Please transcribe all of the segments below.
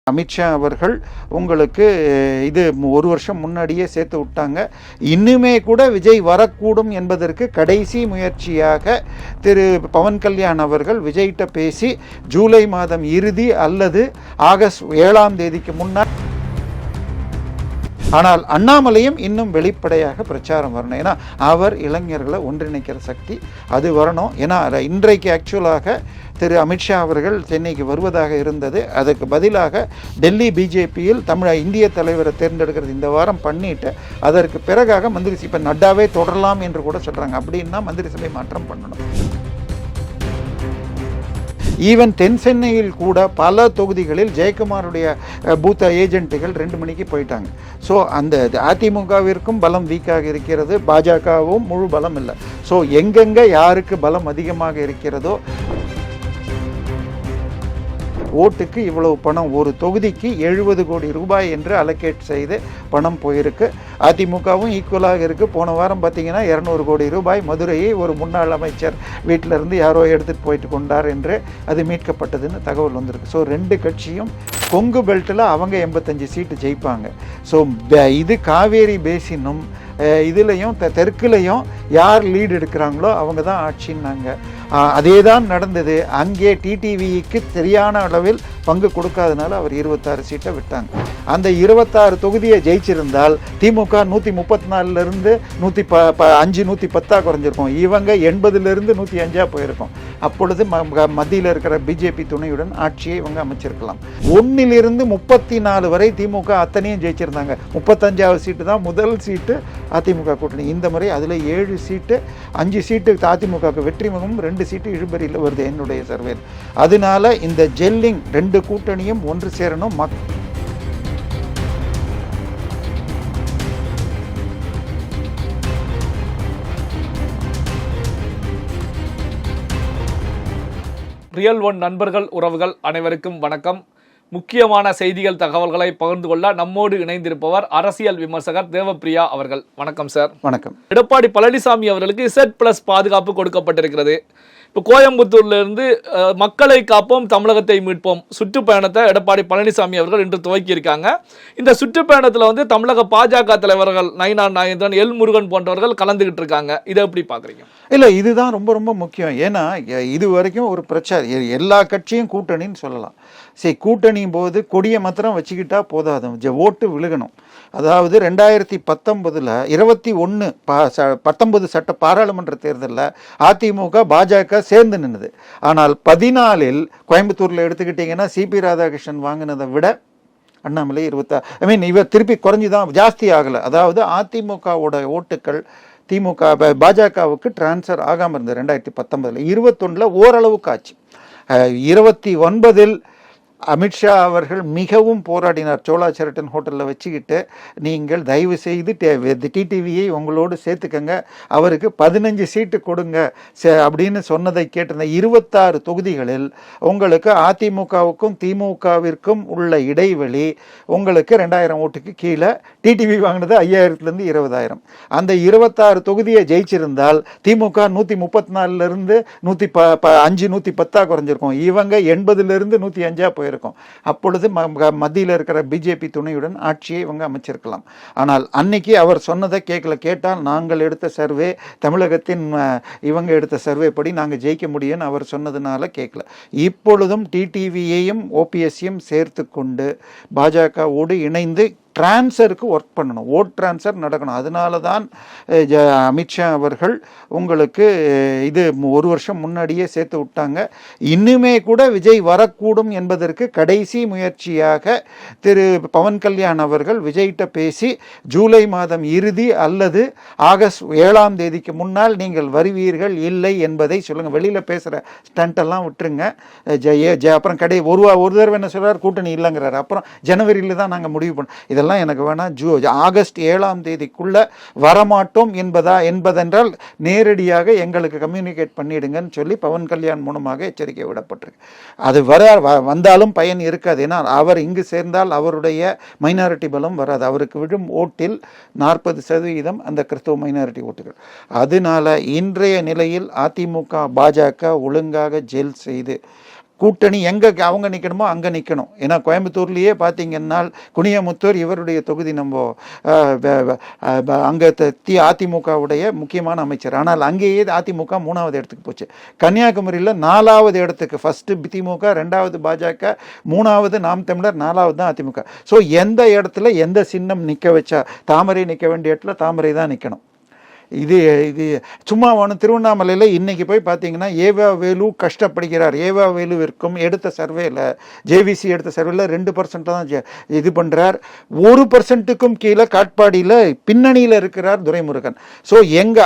அமித்ஷா அவர்கள் உங்களுக்கு இது ஒரு வருஷம் முன்னாடியே சேர்த்து விட்டாங்க. இன்னுமே கூட விஜய் வரக்கூடும் என்பதற்கு கடைசி முயற்சியாக திரு பவன் கல்யாண் அவர்கள் விஜய்கிட்ட பேசி ஜூலை மாதம் இறுதி அல்லது ஆகஸ்ட் 7ஆம் தேதிக்கு முன்னால். ஆனால் அண்ணாமலையும் இன்னும் வெளிப்படையாக பிரச்சாரம் வரணும். ஏன்னா அவர் இளைஞர்களை ஒன்றிணைக்கிற சக்தி அது வரணும். ஏன்னா இன்றைக்கு ஆக்சுவலாக திரு அமித்ஷா அவர்கள் சென்னைக்கு வருவதாக இருந்தது. அதுக்கு பதிலாக டெல்லி பிஜேபியில் இந்திய தலைவரை தேர்ந்தெடுக்கிறது இந்த வாரம் பண்ணிட்டு அதற்கு பிறகாக மந்திரி இப்போ நட்டாவே தொடரலாம் என்று கூட சொல்கிறாங்க. அப்படின்னா மந்திரி சபை மாற்றம் பண்ணணும். ஈவன் தென் சென்னையில் கூட பல தொகுதிகளில் ஜெயக்குமாருடைய பூத்த ஏஜென்ட்டுகள் 2 மணிக்கு போயிட்டாங்க. ஸோ அந்த அதிமுகவிற்கும் பலம் வீக்காக இருக்கிறது, பாஜகவும் முழு பலம் இல்லை. ஸோ எங்கெங்கே யாருக்கு பலம் அதிகமாக இருக்கிறதோ ஓட்டுக்கு இவ்வளவு பணம், ஒரு தொகுதிக்கு 70 கோடி ரூபாய் என்று அலோகேட் செய்து பணம் போயிருக்கு. அதிமுகவும் ஈக்குவலாக இருக்குது. போன வாரம் பார்த்திங்கன்னா 200 கோடி ரூபாய் மதுரையை ஒரு முன்னாள் அமைச்சர் வீட்டிலேருந்து யாரோ எடுத்துகிட்டு போயிட்டு கொண்டார் என்று அது மீட்கப்பட்டதுன்னு தகவல் வந்திருக்கு. ஸோ 2 கட்சியும் கொங்கு பெல்ட்டில் அவங்க 85 சீட்டு ஜெயிப்பாங்க. ஸோ இது காவேரி பேசினும் இதுலேயும் தெற்குலையும் யார் லீடு எடுக்கிறாங்களோ அவங்க தான் ஆட்சின்னாங்க. அதே தான் நடந்தது. அங்கே டிடிவிக்கு சரியான அளவில் பங்கு கொடுக்காதனால அவர் 26 சீட்டை விட்டாங்க. அந்த 26 தொகுதியை ஜெயிச்சிருந்தால் திமுக 134லேருந்து 110 குறைஞ்சிருக்கும். இவங்க 80லேருந்து 105 போயிருக்கும். அப்பொழுது மத்தியில் இருக்கிற பிஜேபி துணையுடன் ஆட்சியை இவங்க அமைச்சிருக்கலாம். 1லிருந்து 34 வரை திமுக அத்தனையும் ஜெயிச்சிருந்தாங்க. 35வது சீட்டு தான் முதல் சீட்டு அதிமுக கூட்டணி. இந்த முறை அதில் 7 சீட்டு, 5 சீட்டு அதிமுகவுக்கு வெற்றி முகமும் 2 சீட்டு இழுபறியில் வருது என்னுடைய சர்வே. அதனால இந்த ஜெல்லிங் 2 கூட்டணியும் ஒன்று சேரணும். ரியல் ஒன் நண்பர்கள் உறவுகள் அனைவருக்கும் வணக்கம். முக்கியமான செய்திகள் தகவல்களை பகிர்ந்து கொள்ள நம்மோடு இணைந்திருப்பவர் அரசியல் விமர்சகர் தேவப்பிரியா அவர்கள். வணக்கம் சார். வணக்கம். எடப்பாடி பழனிசாமி அவர்களுக்கு Z+ பாதுகாப்பு கொடுக்கப்பட்டிருக்கிறது. இப்போ கோயம்புத்தூர்லேருந்து மக்களை காப்போம் தமிழகத்தை மீட்போம் சுற்றுப்பயணத்தை எடப்பாடி பழனிசாமி அவர்கள் இன்று துவக்கியிருக்காங்க. இந்த சுற்றுப்பயணத்தில் தமிழக பாஜக தலைவர்கள் நயினார் நாகேந்திரன், எல் முருகன் போன்றவர்கள் கலந்துகிட்டு இருக்காங்க. இதை எப்படி பார்க்குறீங்க? இல்லை, இதுதான் ரொம்ப ரொம்ப முக்கியம். ஏன்னா இது வரைக்கும் ஒரு பிரச்சாரம், எல்லா கட்சியும் கூட்டணின்னு சொல்லலாம். சரி, கூட்டணியும் போது கொடியை மாத்திரம் வச்சுக்கிட்டா போதாது, ஓட்டு விழுகணும். அதாவது 2019 19 சட்ட பாராளுமன்ற தேர்தலில் அதிமுக பாஜக சேர்ந்து நின்றுது. ஆனால் 14 கோயம்புத்தூரில் எடுத்துக்கிட்டிங்கன்னா சிபி ராதாகிருஷ்ணன் வாங்கினதை விட அண்ணாமலை 26 இவர் திருப்பி குறைஞ்சி தான், ஜாஸ்தி ஆகலை. அதாவது அதிமுகவோட ஓட்டுக்கள் திமுக பாஜகவுக்கு டிரான்ஸ்ஃபர் ஆகாமல் இருந்தது 2019. 21 ஓரளவுக்கு ஆச்சு. 29 அமித்ஷா அவர்கள் மிகவும் போராடினார். சோழா செரட்டன் ஹோட்டலில் வச்சுக்கிட்டு நீங்கள் தயவு செய்து டிடிவியை உங்களோடு சேர்த்துக்கங்க, அவருக்கு 15 சீட்டு கொடுங்க அப்படின்னு சொன்னதை கேட்டிருந்த 26 தொகுதிகளில் உங்களுக்கு அதிமுகவுக்கும் திமுகவிற்கும் உள்ள இடைவெளி உங்களுக்கு 2000 ஓட்டுக்கு கீழே. டிடிவி வாங்கினது 5000லேருந்து 20000. அந்த 26 தொகுதியை ஜெயிச்சிருந்தால் திமுக 134லேருந்து 110 குறைஞ்சிருக்கும். இவங்க 80லேருந்து 105 போயிருக்கும். அப்பொழுது மத்தியில் இருக்கிற பிஜேபி துணையுடன் ஆட்சியை இவங்க அமைச்சிருக்கலாம். ஆனால் அன்னைக்கு அவர் சொன்னதை கேட்டால் நாங்கள் எடுத்த சர்வே, தமிழகத்தின் இவங்க எடுத்த சர்வே படி நாங்கள் ஜெயிக்க முடியும்னு அவர் சொன்னதுனால கேட்கல. இப்பொழுதும் டிடிவியையும் ஓபிஎஸ்ஸையும் சேர்த்து கொண்டு பாஜகவோடு இணைந்து டிரான்ஸ்ஃபருக்கு ஒர்க் பண்ணணும், ஓட் டிரான்ஸ்ஃபர் நடக்கணும். அதனால தான் அமித்ஷா அவர்கள் உங்களுக்கு இது ஒரு வருஷம் முன்னாடியே சேர்த்து விட்டாங்க. இன்னுமே கூட விஜய் வரக்கூடும் என்பதற்கு கடைசி முயற்சியாக திரு பவன் கல்யாண் அவர்கள் விஜய்கிட்ட பேசி ஜூலை மாதம் இறுதி அல்லது ஆகஸ்ட் 7ஆம் தேதிக்கு முன்னால் நீங்கள் வருவீர்கள் இல்லை என்பதை சொல்லுங்கள். வெளியில் பேசுகிற ஸ்டண்டெல்லாம் விட்டுருங்க. அப்புறம் ஒரு தடவை என்ன சொல்கிறார், கூட்டணி இல்லைங்கிறார். அப்புறம் ஜனவரியில் தான் நாங்கள் முடிவு பண்ணோம். இதெல்லாம் எனக்கு வேணாம், ஆகஸ்ட் 7ஆம் தேதிக்குள்ள வரமாட்டோம் என்பதென்றால் நேரடியாக எங்களுக்கு கம்யூனிகேட் பண்ணிடுங்கன்னு சொல்லி பவன் கல்யாண் மூலமாக எச்சரிக்கை விடப்பட்டிருக்கு. அது வந்தாலும் பயன் இருக்காது. ஏன்னா அவர் இங்கு சேர்ந்தால் அவருடைய மைனாரிட்டி பலம் வராது. அவருக்கு விழும் ஓட்டில் 40% அந்த கிறிஸ்தவ மைனாரிட்டி ஓட்டுகள். அதனால இன்றைய நிலையில் அதிமுக பாஜக ஒழுங்காக ஜெல் செய்து கூட்டணி எங்கே அவங்க நிற்கணுமோ அங்கே நிற்கணும். ஏன்னா கோயம்புத்தூர்லேயே பார்த்தீங்கன்னா குனியமுத்தூர் இவருடைய தொகுதி, நம்ம அங்கே அதிமுகவுடைய முக்கியமான அமைச்சர். ஆனால் அங்கேயே அதிமுக 3வது இடத்துக்கு போச்சு. கன்னியாகுமரியில் 4வது இடத்துக்கு, ஃபஸ்ட்டு திமுக, 2வது பாஜக, 3வது நாம் தமிழர், 4வது தான் அதிமுக. ஸோ எந்த இடத்துல எந்த சின்னம் நிற்க வச்சா, தாமரை நிற்க வேண்டிய இடத்துல தாமரை தான் நிற்கணும். இது சும்மா ஒன்று. திருவண்ணாமலையில் இன்றைக்கி போய் பார்த்தீங்கன்னா ஏவா வேலு கஷ்டப்படுகிறார். ஏவா வேலுவிற்கும் எடுத்த சர்வேல, ஜேவிசி எடுத்த சர்வேல 2% தான் இது பண்ணுறார். 1%க்கும் கீழே காட்பாடியில் பின்னணியில் இருக்கிறார் துரைமுருகன். ஸோ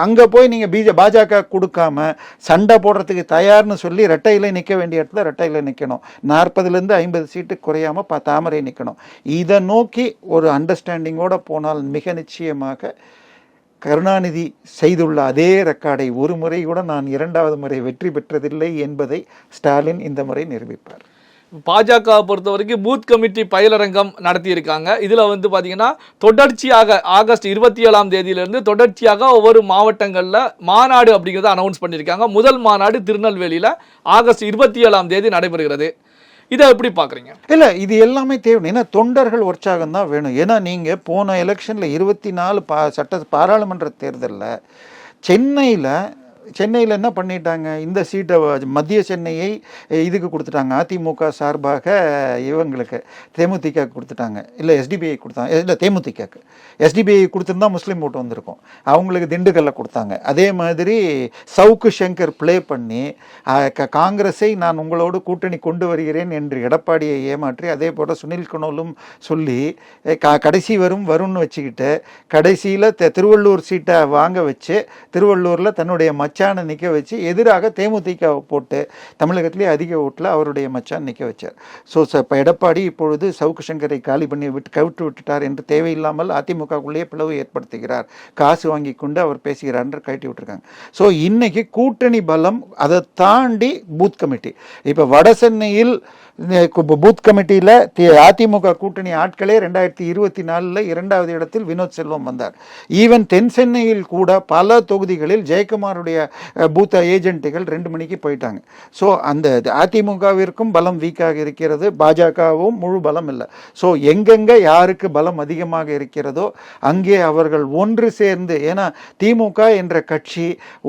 அங்கே போய் நீங்கள் பாஜக கொடுக்காம சண்டை போடுறதுக்கு தயார்னு சொல்லி ரெட்டையில் நிற்க வேண்டிய இடத்துல ரெட்டையில் நிற்கணும். 40லேருந்து 50 சீட்டு குறையாமல் தாமரை நிற்கணும். இதை நோக்கி ஒரு அண்டர்ஸ்டாண்டிங்கோடு போனால் மிக நிச்சயமாக கருணாநிதி செய்துள்ள அதே ரெக்கார்டை ஒரு முறை கூட நான் 2வது முறை வெற்றி பெற்றதில்லை என்பதை ஸ்டாலின் இந்த முறை நிரூபிப்பார். பாஜக பொறுத்த வரைக்கும் பூத் கமிட்டி பயிலரங்கம் நடத்தியிருக்காங்க. இதில் வந்து பார்த்தீங்கன்னா தொடர்ச்சியாக ஆகஸ்ட் 27ஆம் தேதியிலிருந்து தொடர்ச்சியாக ஒவ்வொரு மாவட்டங்களில் மாநாடு அப்படிங்கிறத அனௌன்ஸ் பண்ணியிருக்காங்க. முதல் மாநாடு திருநெல்வேலியில் ஆகஸ்ட் 27ஆம் தேதி நடைபெறுகிறது. இதை எப்படி பார்க்குறீங்க? இல்லை, இது எல்லாமே தேவை. ஏன்னா தொண்டர்கள் உற்சாகம் தான் வேணும். ஏன்னா நீங்கள் போன எலெக்ஷனில் 24 பாராளுமன்ற தேர்தலில் சென்னையில் என்ன பண்ணிட்டாங்க, இந்த சீட்டை மத்திய சென்னையை இதுக்கு கொடுத்துட்டாங்க. அதிமுக சார்பாக இவங்களுக்கு தேமுதிக கொடுத்துட்டாங்க. இல்லை எஸ்டிபிஐ கொடுத்தாங்க. இல்லை தேமுதிகக்கு எஸ்டிபிஐ கொடுத்துருந்தா முஸ்லீம் ஓட்டு வந்திருக்கும். அவங்களுக்கு திண்டுக்கல்ல கொடுத்தாங்க. அதே மாதிரி சவுக்கு சங்கர் ப்ளே பண்ணி காங்கிரஸை நான் உங்களோடு கூட்டணி கொண்டு வருகிறேன் என்று எடப்பாடியை ஏமாற்றி, அதே போல் சுனில் கனோலும் சொல்லி கடைசி வரும்னு வச்சுக்கிட்டு கடைசியில் திருவள்ளூர் சீட்டை வாங்க வச்சு திருவள்ளூரில் தன்னுடைய மச்சானை நிற்க வச்சு எதிராக தேமுதிக போட்டு தமிழகத்திலே அதிக ஓட்டில் அவருடைய மச்சான் நிற்க வச்சார். ஸோ இப்போ எடப்பாடி இப்பொழுது சவுக்கு சங்கரை காலி பண்ணி கவிட்டு விட்டுட்டார் என்று தேவையில்லாமல் அதிமுகக்குள்ளேயே பிளவு ஏற்படுத்துகிறார், காசு வாங்கி கொண்டு அவர் பேசுகிறார் என்று கட்டி விட்டுருக்காங்க. ஸோ இன்னைக்கு கூட்டணி பலம், அதை தாண்டி பூத் கமிட்டி. இப்போ வட சென்னையில் பூத் கமிட்டியில் அதிமுக கூட்டணி ஆட்களே 2024 2வது இடத்தில் வினோத் செல்வம் வந்தார். ஈவன் தென் சென்னையில் கூட பல தொகுதிகளில் ஜெயக்குமாருடைய பூத் ஏஜென்ட்டுகள் 2 மணிக்கு போயிட்டாங்க. ஸோ அந்த அதிமுகவிற்கும் பலம் வீக்காக இருக்கிறது, பாஜகவும் முழு பலம் இல்லை. ஸோ எங்கெங்கே யாருக்கு பலம் அதிகமாக இருக்கிறதோ அங்கே அவர்கள் ஒன்று சேர்ந்து, ஏன்னா திமுக என்ற கட்சி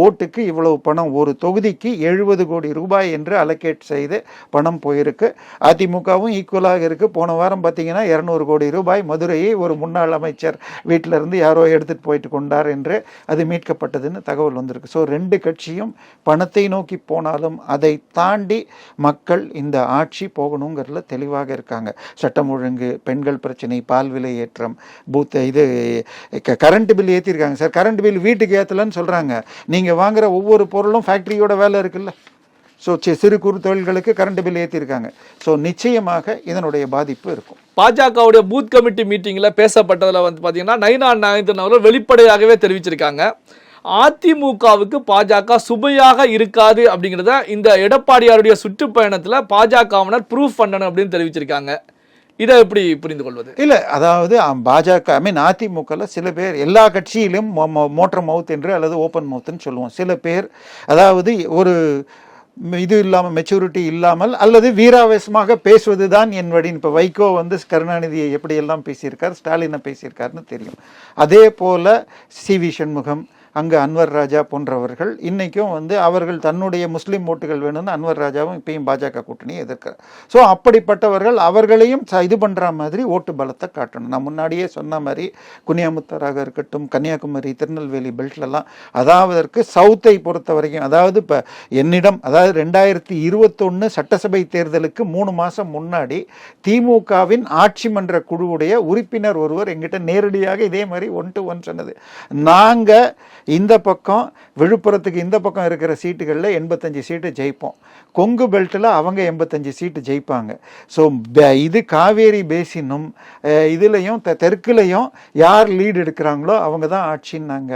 ஓட்டுக்கு இவ்வளவு பணம், ஒரு தொகுதிக்கு 70 கோடி ரூபாய் என்று அலோகேட் செய்து பணம் போயிருக்கு. அதிமுகவும் ஈக்குவலாக இருக்குது. போன வாரம் பார்த்தீங்கன்னா 200 கோடி ரூபாய் மதுரையை ஒரு முன்னாள் அமைச்சர் வீட்டிலிருந்து யாரோ எடுத்துகிட்டு போயிட்டு கொண்டார் என்று அது மீட்கப்பட்டதுன்னு தகவல் வந்திருக்கு. ஸோ 2 கட்சியும் பணத்தை நோக்கி போனாலும் அதை தாண்டி மக்கள் இந்த ஆட்சி போகணுங்கிறதுல தெளிவாக இருக்காங்க. சட்டம் ஒழுங்கு, பெண்கள் பிரச்சனை, பால் விலை ஏற்றம், இது கரண்ட் பில் ஏற்றிருக்காங்க சார். கரண்ட் பில் வீட்டுக்கு ஏற்றலன்னு சொல்கிறாங்க. நீங்கள் வாங்குகிற ஒவ்வொரு பொருளும் ஃபேக்ட்ரியோட வேலை இருக்குல்ல. ஸோ சிறு குறு தொழில்களுக்கு கரண்ட் பில் ஏற்றிருக்காங்க. ஸோ நிச்சயமாக இதனுடைய பாதிப்பு இருக்கும். பாஜகவுடைய பூத் கமிட்டி மீட்டிங்கில் பேசப்பட்டதில் வந்து பார்த்தீங்கன்னா நயினா நாகேந்திரன் அவர்கள் வெளிப்படையாகவே தெரிவிச்சிருக்காங்க, அதிமுகவுக்கு பாஜக சுமையாக இருக்காது அப்படிங்கிறத இந்த எடப்பாடியாருடைய சுற்றுப்பயணத்தில் பாஜகவினர் ப்ரூஃப் பண்ணணும் அப்படின்னு தெரிவிச்சிருக்காங்க. இதை எப்படி புரிந்து கொள்வது? இல்லை, அதாவது பாஜக அதிமுகவில் சில பேர், எல்லா கட்சியிலும் மோட்டர் மவுத் என்று அல்லது ஓப்பன் மவுத்துன்னு சொல்லுவோம். சில பேர் அதாவது ஒரு இது இல்லாமல், மெச்சூரிட்டி இல்லாமல் அல்லது வீராவேசமாக பேசுவது தான் என் வழி. இப்போ வைகோ வந்து கருணாநிதியை எப்படியெல்லாம் பேசியிருக்கார், ஸ்டாலினை பேசியிருக்காருன்னு தெரியும். அதே போல் சி.வி. சண்முகம், அங்கே அன்வர் ராஜா போன்றவர்கள் இன்றைக்கும் வந்து அவர்கள் தன்னுடைய முஸ்லீம் ஓட்டுகள் வேணும்னு அன்வர் ராஜாவும் இப்பயும் பாஜக கூட்டணியை எதிர்க்கிறார். ஸோ அப்படிப்பட்டவர்கள் அவர்களையும் இது பண்ணுற மாதிரி ஓட்டு பலத்தை காட்டணும். நான் முன்னாடியே சொன்ன மாதிரி குனியாமுத்தராக இருக்கட்டும், கன்னியாகுமரி, திருநெல்வேலி பெல்ட்லலாம், அதாவது சவுத்தை பொறுத்த வரைக்கும், அதாவது இப்போ என்னிடம், அதாவது 2021 சட்டசபை தேர்தலுக்கு 3 மாதம் முன்னாடி திமுகவின் ஆட்சி மன்ற குழுவுடைய உறுப்பினர் ஒருவர் எங்கிட்ட நேரடியாக இதே மாதிரி 1-to-1 சொன்னது. நாங்கள் இந்த பக்கம் விழுப்புரத்துக்கு இந்த பக்கம் இருக்கிற சீட்டுகளில் 85 சீட்டு ஜெயிப்போம், கொங்கு பெல்ட்டில் அவங்க 85 சீட்டு ஜெயிப்பாங்க. ஸோ இது காவேரி பேசினும் இதுலேயும் தெற்குலையும் யார் லீடு எடுக்கிறாங்களோ அவங்க தான் ஆட்சின்னாங்க.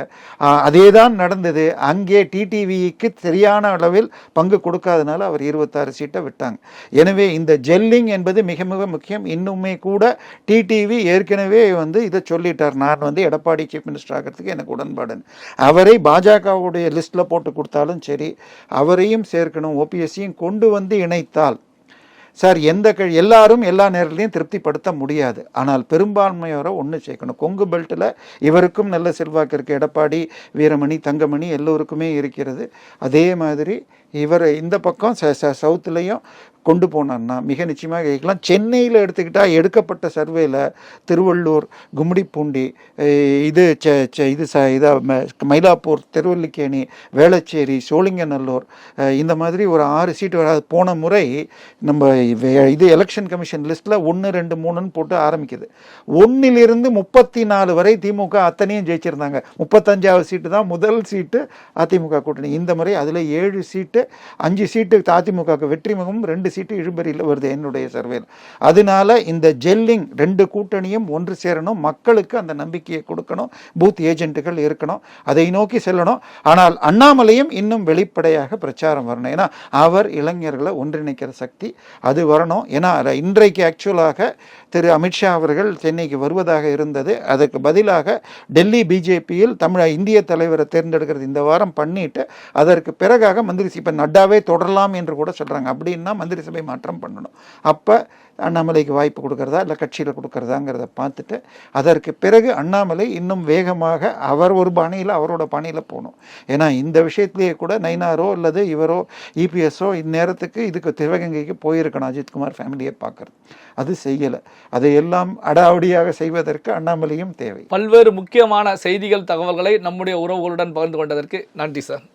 அதே தான் நடந்தது. அங்கே டிடிவிக்கு சரியான அளவில் பங்கு கொடுக்காதனால அவர் 26 சீட்டை விட்டாங்க. எனவே இந்த ஜெல்லிங் என்பது மிக மிக முக்கியம். இன்னுமே கூட டிடிவி ஏற்கனவே வந்து இதை சொல்லிட்டார், நான் வந்து எடப்பாடி சீஃப் மினிஸ்டர் ஆகிறதுக்கு எனக்கு உடன்பாடுன்னு. அவரை பாஜகவுடைய லிஸ்ட்டில் போட்டு கொடுத்தாலும் சரி, அவரையும் சேர்க்கணும், ஓபிஎஸ்சியும் கொண்டு வந்து இணைத்தால் சார் எல்லாரும் எல்லா நேரத்துலையும் திருப்திப்படுத்த முடியாது. ஆனால் பெரும்பான்மையோரை ஒன்று சேர்க்கணும். கொங்கு பெல்ட்டில் இவருக்கும் நல்ல செல்வாக்கு இருக்குது. எடப்பாடி, வீரமணி, தங்கமணி எல்லோருக்குமே இருக்கிறது. அதே மாதிரி இவர் இந்த பக்கம் சவுத்துலேயும் கொண்டு போனான்னா மிக நிச்சயமாக கேட்கலாம். சென்னையில் எடுத்துக்கிட்டால் எடுக்கப்பட்ட சர்வேல திருவள்ளூர், கும்மிடிப்பூண்டி, மயிலாப்பூர், திருவல்லிக்கேணி, வேளச்சேரி, சோழிங்கநல்லூர், இந்த மாதிரி ஒரு 6 சீட்டு வராது. போன முறை நம்ம எலெக்ஷன் கமிஷன் லிஸ்ட்டில் 1, 2, 3ன்னு போட்டு ஆரம்பிக்குது. 1லிருந்து 34 வரை திமுக அத்தனையும் ஜெயிச்சிருந்தாங்க. 35வது சீட்டு தான் முதல் சீட்டு அதிமுக கூட்டணி. இந்த முறை அதில் 7 சீட்டு, 5 சீட்டு அதிமுகவுக்கு வெற்றிமுகம், 2 சீட்டு இழுபறியில் வருது என்னுடைய சர்வேல. அதனால இந்த ஜெல்லிங் 2 கூட்டணியும் ஒன்று சேரணும். மக்களுக்கு அந்த நம்பிக்கையை கொடுக்கணும். பூத் ஏஜென்ட்டுகள் இருக்கணும். அதை நோக்கி செல்லணும். ஆனால் அண்ணாமலையும் இன்னும் வெளிப்படையாக பிரச்சாரம் வரணும். ஏன்னா அவர் இளைஞர்களை ஒன்றிணைக்கிற சக்தி அது வரணும். ஏன்னா இன்றைக்கு ஆக்சுவலாக திரு அமித்ஷா அவர்கள் சென்னைக்கு வருவதாக இருந்தது. அதற்கு பதிலாக டெல்லி பிஜேபியில் இந்திய தலைவரை தேர்ந்தெடுக்கிறது இந்த வாரம் பண்ணிட்டு அதற்கு பிறகாக மந்திரி இப்போ நட்டாவே தொடரலாம் என்று கூட சொல்கிறாங்க. அப்படின்னா மந்திரி சபை மாற்றம் பண்ணணும். அப்போ அண்ணாமலைக்கு வாய்ப்பு கொடுக்கறதா இல்லை கட்சியில் கொடுக்கறதாங்கிறத பார்த்துட்டு அதற்கு பிறகு அண்ணாமலை இன்னும் வேகமாக அவர் ஒரு பாணியில் அவரோட பாணியில் போகணும். ஏன்னா இந்த விஷயத்திலேயே கூட நயினாரோ அல்லது இவரோ இபிஎஸ்ஓ இந்நேரத்துக்கு இதுக்கு சிவகங்கைக்கு போயிருக்கணும் அஜித்குமார் ஃபேமிலியை பார்க்கறது. அது செய்யலை. அதையெல்லாம் அடாவடியாக செய்வதற்கு அண்ணாமலையும் தேவை. பல்வேறு முக்கியமான செய்திகள், தகவல்களை நம்முடைய உறவுகளுடன் பகிர்ந்து கொண்டதற்கு நன்றி சார்.